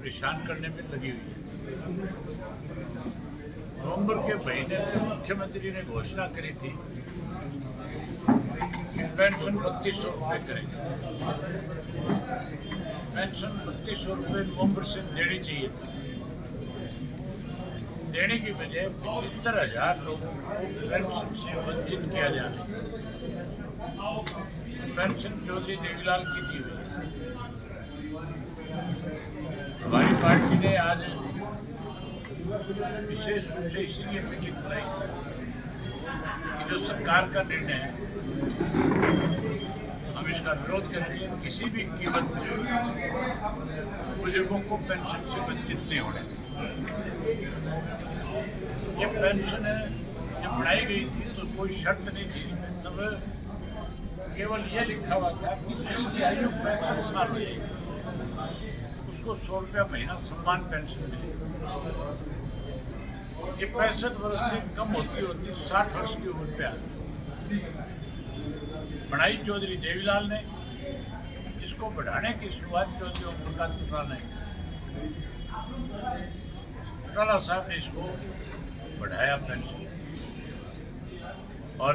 परेशान करने में लगी हुई है। नवंबर के महीने में मुख्यमंत्री ने घोषणा करी थी कि पेंशन 3200 रुपये करेंगे। पेंशन 3200 रुपये नवंबर से देनी चाहिए थी। देने की बजाय 75,000 लोगों को पेंशन से वंचित किया जा रहा है। पेंशन चौधरी देवीलाल की दी हुई है। हमारी पार्टी ने आज विशेष रूप से इसीलिए मीटिंग बुलाई कि जो सरकार का निर्णय है हम इसका विरोध करेंगे। किसी भी कीमत पर बुजुर्गों को पेंशन से वंचित नहीं होने। ये पेंशन जब बनाई गई थी तो कोई शर्त नहीं थी, तब केवल ये लिखा हुआ था कि जिसकी आयु 65 साल हो जाएगी उसको 100 रुपया महीना सम्मान पेंशन मिलेगी। ये 65 वर्ष से कम होती 60 वर्ष की उम्र पे आ गई। बढ़ाई चौधरी देवीलाल ने, इसको बढ़ाने की शुरुआत चौधरी ओम प्रकाश चौटाला ने की। चौटाला साहब ने इसको बढ़ाया पेंशन, और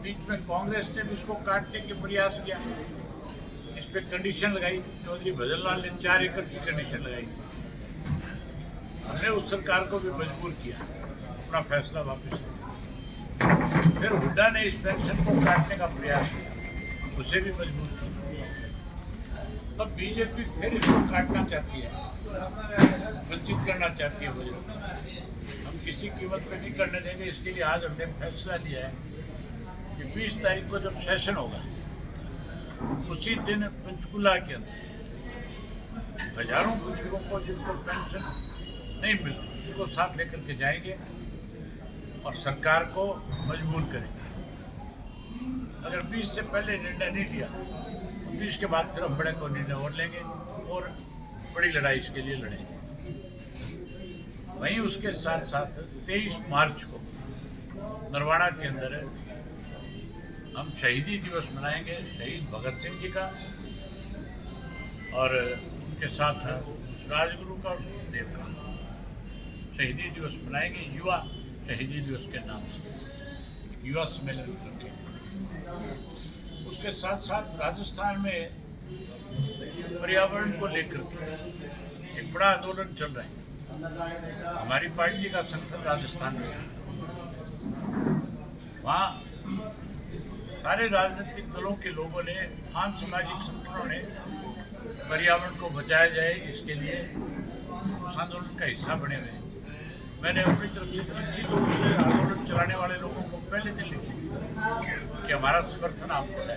बीच में कांग्रेस ने भी इसको काटने के प्रयास किया। इस पे कंडीशन लगाई। चौधरी भजनलाल ने 4 एकड़ की कंडीशन लगाई। हमने उस सरकार को भी मजबूर किया अपना फैसला वापस लिया। फिर हुड्डा ने इस पेंशन को काटने का प्रयास किया, उसे भी मजबूर किया। तब बीजेपी फिर इसको काटना चाहती है, वंचित करना चाहती है। हम किसी कीमत पे नहीं करने देंगे। इसके लिए आज हमने फैसला लिया है कि 20 तारीख को जब सेशन होगा उसी दिन पंचकुला के अंदर हजारों बुजुर्गों को जिनको पेंशन नहीं मिल रही उनको साथ लेकर के जाएंगे और सरकार को मजबूर करेंगे। अगर 20 से पहले निर्णय नहीं लिया तो 20 के बाद फिर हम बड़े को निर्णय और लेंगे और बड़ी लड़ाई इसके लिए लड़ेंगे। वहीं उसके साथ साथ 23 मार्च को नरवाड़ा के अंदर हम शहीदी दिवस मनाएंगे, शहीद भगत सिंह जी का, और उनके साथ राजगुरु का और सुखदेव का शहीदी दिवस मनाएंगे। युवा शहीदी दिवस के नाम से युवा सम्मेलन करके। उसके साथ साथ राजस्थान में पर्यावरण को लेकर एक बड़ा आंदोलन चल रहा है। हमारी पार्टी का संगठन राजस्थान में है। वहाँ सारे राजनीतिक दलों के लोगों ने, आम सामाजिक संगठनों ने पर्यावरण को बचाया जाए इसके लिए उस आंदोलन का हिस्सा बने हुए हैं। मैंने अपनी तरफ से चिट्ठी तो उस आंदोलन चलाने वाले लोगों को पहले दिन लिखी कि हमारा समर्थन आपको है।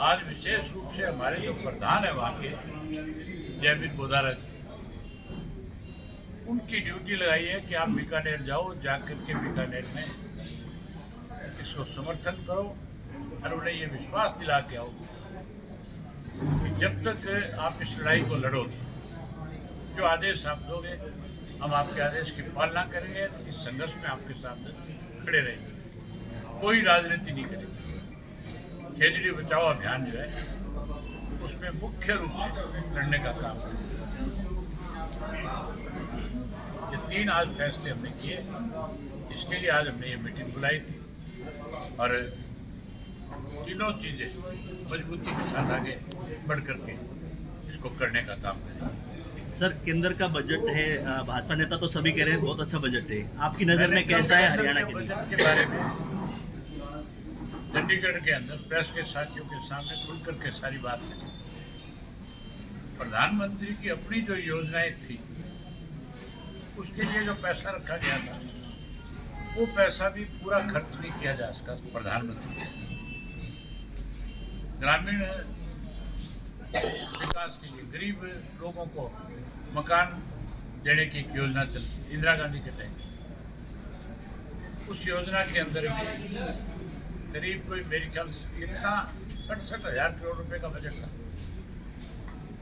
आज विशेष रूप से हमारे जो प्रधान है वहाँ के जयवीर गोदारा जी, उनकी ड्यूटी लगाई है कि आप बीकानेर जाओ, जाकर के बीकानेर में इसको समर्थन करो और उन्हें ये विश्वास दिला के आओ कि जब तक आप इस लड़ाई को लड़ोगे, जो आदेश आप दोगे हम आपके आदेश की पालना करेंगे, इस संघर्ष में आपके साथ खड़े रहेंगे, कोई राजनीति नहीं करेंगे। खेजड़ी बचाओ अभियान जो है उसमें मुख्य रूप से लड़ने का काम है। ये 3 आज फैसले हमने किए, इसके लिए आज हमने ये मीटिंग बुलाई थी और तीनों चीजें मजबूती के साथ आगे बढ़ करके इसको करने का काम करेंगे। सर, केंद्र का बजट है, भाजपा नेता तो सभी कह रहे हैं बहुत अच्छा बजट है, आपकी नज़र में कैसा है हरियाणा के बजट के बारे में चंडीगढ़ के अंदर प्रेस के साथियों के सामने खुल करके सारी बात है। प्रधानमंत्री की अपनी जो योजनाएं थी उसके लिए जो पैसा रखा गया था वो पैसा भी पूरा खर्च नहीं किया जा सका। प्रधानमंत्री ग्रामीण विकास के लिए गरीब लोगों को मकान देने की एक योजना चली इंदिरा गांधी के टाइम। उस योजना के अंदर भी करीब कोई मेरे ख्याल से इतना 67,000 करोड़ रुपए का बजट था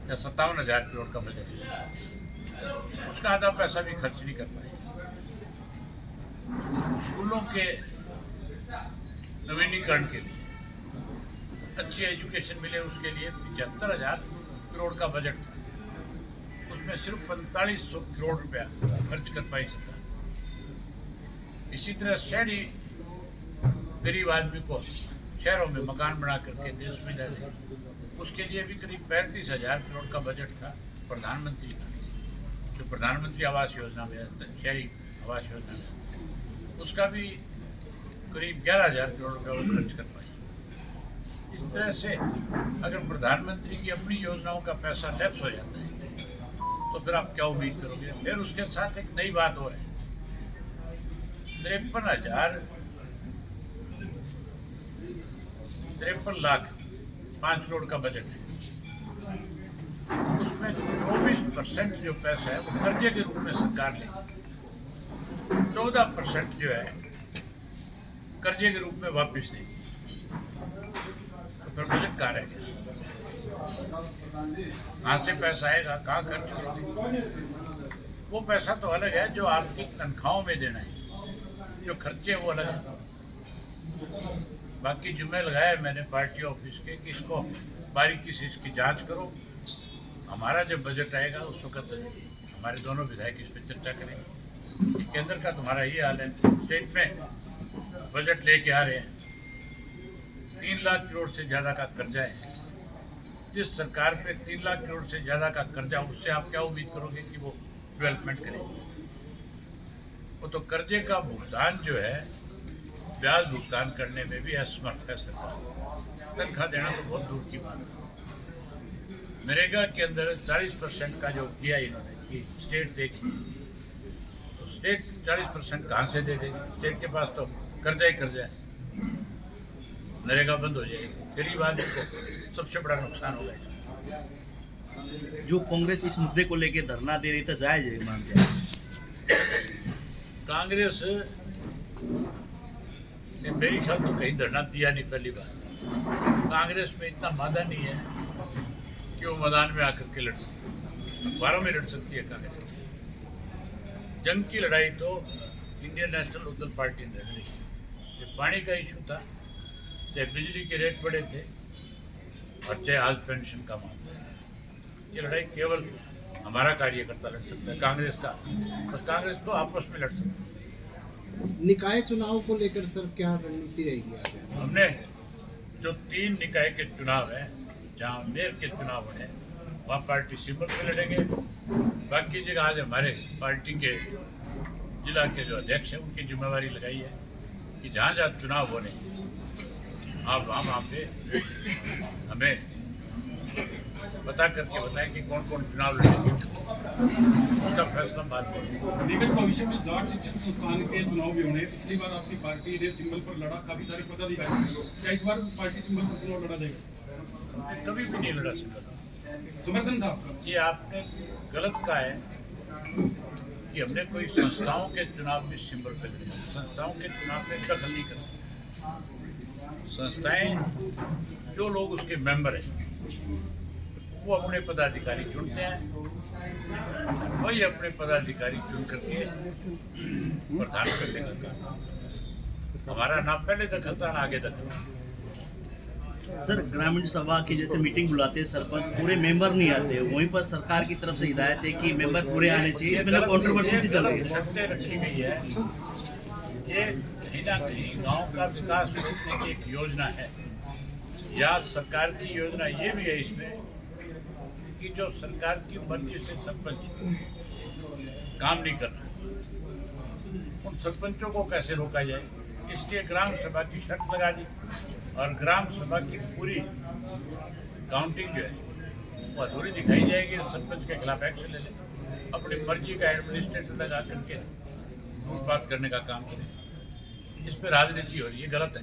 या 57,000 करोड़ का बजट था। उसका आधा पैसा भी खर्च नहीं कर पाए। स्कूलों के नवीनीकरण के लिए, अच्छी एजुकेशन मिले उसके लिए 75,000 करोड़ का बजट था। उसमें सिर्फ 4500 करोड़ रुपया खर्च कर पाई सरकार। इसी तरह शहरी गरीब आदमी को शहरों में मकान बना करके दे, सुविधा दे, उसके लिए भी करीब 35,000 करोड़ का बजट था प्रधानमंत्री का, जो प्रधानमंत्री आवास योजना में, शहरी आवास योजना में, उसका भी करीब 11,000 करोड़ रुपया वो खर्च कर पाए। इस तरह से अगर प्रधानमंत्री की अपनी योजनाओं का पैसा लैप्स हो जाता है तो फिर आप क्या उम्मीद करोगे। फिर उसके साथ एक नई बात और है, 53 लाख 5 करोड़ का बजट है। उसमें 24% जो पैसा है वो कर्जे के रूप में सरकार लेगी, 14% जो है कर्जे के रूप में वापस देगी। तो फिर बजट कहाँ रह गया, कहाँ से पैसा आएगा, कहाँ खर्च करोगे। वो पैसा तो अलग है जो आपकी तनख्वाहों में देना है, जो खर्चे वो अलग है। बाकी जुम्मे लगाया मैंने पार्टी ऑफिस के कि इसको बारीकी से इसकी जांच करो। हमारा जब बजट आएगा उस वक्त हमारे दोनों विधायक इस पर चर्चा करेंगे। केंद्र का तुम्हारा ये हाल है, स्टेट में बजट लेके आ रहे हैं, 3 लाख करोड़ से ज़्यादा का कर्जा है। जिस सरकार पे 3 लाख करोड़ से ज़्यादा का कर्जा, उससे आप क्या उम्मीद करोगे कि वो डेवलपमेंट करेगी। वो तो कर्जे का भुगतान जो है, ब्याज भुगतान करने में भी असमर्थ है सरकार। तनख्वाह देना तो बहुत दूर की बात है। नरेगा के अंदर 40% का जो किया इन्होंने कि स्टेट देगी, तो स्टेट 40% कहाँ से दे देगी। स्टेट के पास तो कर्जा ही कर्जा है। नरेगा बंद हो जाएगी, गरीब आदमी को सबसे बड़ा नुकसान होगा इसमें। जो कांग्रेस इस मुद्दे को लेकर धरना दे रही था, जायज है मानते हैं? कांग्रेस ने मेरी ख्याल तो कहीं धरना दिया नहीं। पहली बार कांग्रेस में इतना मादा नहीं है कि वो मैदान में आकर के लड़ सकती, अखबारों में लड़ सकती है कांग्रेस। जंग की लड़ाई तो इंडियन नेशनल लोकदल पार्टी ने लड़ी। जब पानी का इशू था, चाहे बिजली के रेट बढ़े थे, और चाहे आज पेंशन का मामला, ये लड़ाई केवल हमारा कार्यकर्ता लड़ सकता है, कांग्रेस का। और कांग्रेस तो आपस में लड़ सकती है। निकाय चुनाव को लेकर सर क्या रणनीति रहेगी आगे? हमने जो 3 निकाय के चुनाव हैं, जहाँ मेयर के चुनाव हैं, वहाँ पार्टी सिंबल पे लड़ेंगे। बाकी जगह आज हमारे पार्टी के जिला के जो अध्यक्ष हैं उनकी जिम्मेवारी लगाई है कि जहाँ जहाँ चुनाव होने आप वहाँ पे हमें बता करके बताएं कि कौन कौन चुनाव लड़ेंगे, उसका फैसला बाद में। निकट भविष्य में जाट शिक्षण संस्थान के चुनाव भी होने, पिछली बार आपकी पार्टी ने सिंबल पर लड़ा, काफी सारे पदाधिकारी, क्या इस बार पार्टी सिंबल पर चुनाव लड़ा जाएगा? कभी भी नहीं लड़ा सिंबल, समर्थन था आपका। ये आपने गलत कहा है कि हमने कोई संस्थाओं के चुनाव में सिंबल पे लड़े। संस्थाओं के चुनाव में दखल नहीं करते। संस्थाएं जो लोग उसके मेंबर हैं वो अपने पदाधिकारी चुनते हैं, वही अपने पदाधिकारी चुन करके प्रधान करने का काम। हमारा ना पहले दखल था ना आगे दखल। सर, ग्रामीण सभा की जैसे मीटिंग बुलाते हैं सरपंच, पूरे मेंबर नहीं आते, वहीं पर सरकार की तरफ से हिदायत है कि मेंबर पूरे आने चाहिए। इसमें कंट्रोवर्सी सी चल रही है। शर्तें रखी गई है, ये कहीं ना कहीं गांव का विकास रोकने की एक योजना है, या सरकार की योजना ये भी है इसमें कि जो सरकार की मर्जी से सरपंच काम नहीं कर रहा, उन सरपंचों को कैसे रोका जाए, इसलिए ग्राम सभा की शर्त लगा दी। और ग्राम सभा की पूरी काउंटिंग जो है वो अधूरी दिखाई जाएगी, सरपंच के खिलाफ एक्शन ले ले, अपनी मर्जी का एडमिनिस्ट्रेटर लगा करके लूटपाट करने का काम करे। इस पर राजनीति हो रही है, गलत है।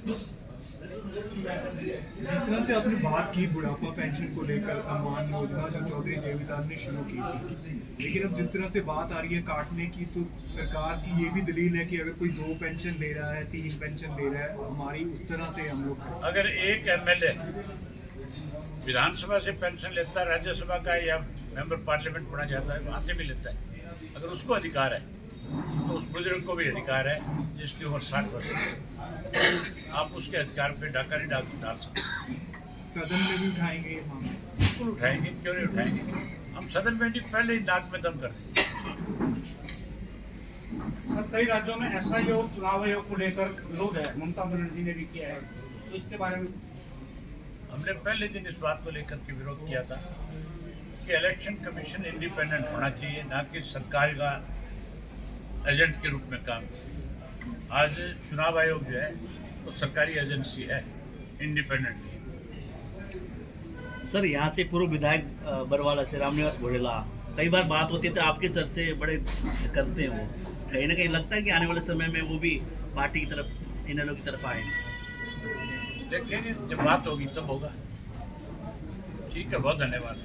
जिस तरह से आपने बात की बुढ़ापा पेंशन को लेकर, सम्मान योजना जो चौधरी देवीदास ने शुरू की थी, लेकिन अब जिस तरह से बात आ रही है काटने की, तो सरकार की ये भी दलील है कि अगर कोई 2 पेंशन ले रहा है, 3 पेंशन ले रहा है, हमारी उस तरह से हम लोग। अगर एक एमएलए विधानसभा से पेंशन लेता है, राज्यसभा का या मेंबर पार्लियामेंट बना जाता है, वहाँ से भी लेता है, अगर उसको अधिकार है तो उस बुजुर्ग को भी अधिकार है जिसकी उम्र 60 वर्ष है। आप उसके अधिकार पे डाका नहीं डाल सकते। सदन में भी उठाएंगे ये मामला? बिल्कुल उठाएंगे, क्यों नहीं उठाएंगे। हम हम सदन में नहीं, पहले ही नाक में दम कर दें। सर कई राज्यों में एसआई और चुनाव आयोग को लेकर विरोध है, ममता बनर्जी ने भी किया है, तो इसके बारे में हमने पहले दिन इस बात को लेकर के विरोध किया था कि इलेक्शन कमीशन इंडिपेंडेंट होना चाहिए, ना कि सरकार का एजेंट के रूप में काम करे। आज चुनाव आयोग जो है वो सरकारी एजेंसी है, इंडिपेंडेंट। सर यहाँ से पूर्व विधायक बरवाला से रामनिवास घोड़ेला कई बार बात होती है तो आपके चर्चे बड़े करते हैं, वो कहीं ना कहीं लगता है कि आने वाले समय में वो भी पार्टी की तरफ, इनेलो की तरफ आए। देखेंगे, जब बात होगी तब होगा। ठीक है, बहुत धन्यवाद।